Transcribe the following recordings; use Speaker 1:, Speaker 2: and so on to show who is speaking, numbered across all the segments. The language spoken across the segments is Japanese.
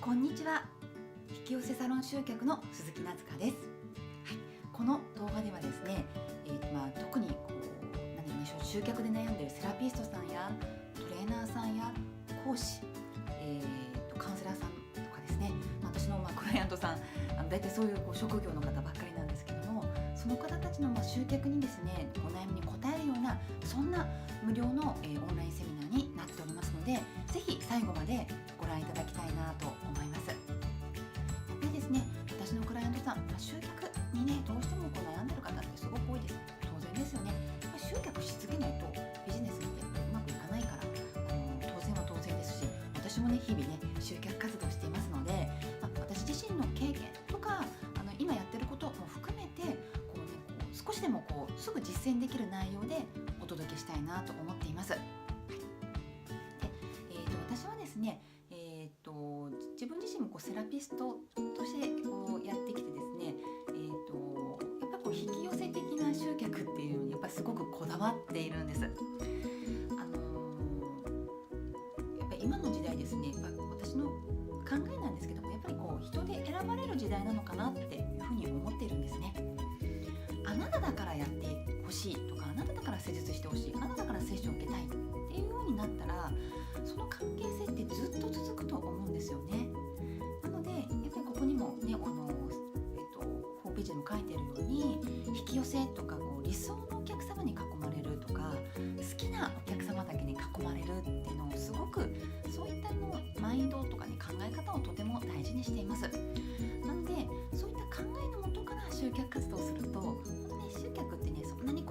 Speaker 1: こんにちは。引き寄せサロン集客の鈴木夏香です。この動画ではですね、特に集客で悩んでいるセラピストさんやトレーナーさんや講師、カウンセラーさんとかですね、私のクライアントさん、大体そういう職業の方ばっかりなんですけども、その方たちの集客にですね、お悩みに答えるようなそんな無料のオンラインセミナーになっておりますので、ぜひ最後までご覧いただきたいなと思います。やっぱりですね、私のクライアントさん、集客にね、どうしても悩んでる方ってすごく多いです。当然ですよね。集客し続けないとビジネスってうまくいかないから、当然は当然ですし、私もね、日々ね、集客活動していますので、私自身の経験とか今やってることも含めて少しでもすぐ実践できる内容でお届けしたいなと思っています。で、私はですね、自分自身もセラピストとしてやってきてですね、やっぱり引き寄せ的な集客っていうのにやっぱりすごくこだわっているんです。やっぱり今の時代ですね、私の考えなんですけども、やっぱり人で選ばれる時代なのかなっていうふうに思っているんですね。あなただからやってほしいとか、あなただから施術してほしい、あなただからセッションを受けたいっていうようになったら、その関係性ってずっと続くと思うんですよね。なのでやっぱりここにもね、ホームページにも書いてあるように、引き寄せとか理想のお客様に囲まれるとか、好きなお客様だけに囲まれるっていうのをすごく、そういったマインドとか考え方をとても大事にしています。なのでそういった考えのもとから集客活動をすると、集客ってね、そんなに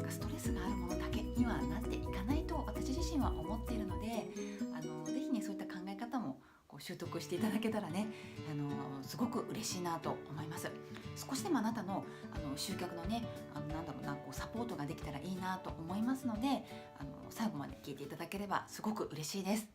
Speaker 1: ストレスがあるものだけにはなっていかないと私自身は思っているので、ぜひね、そういった考え方も習得していただけたらね、すごく嬉しいなと思います。少しでもあなたの集客のね、サポートができたらいいなと思いますので、最後まで聞いていただければすごく嬉しいです。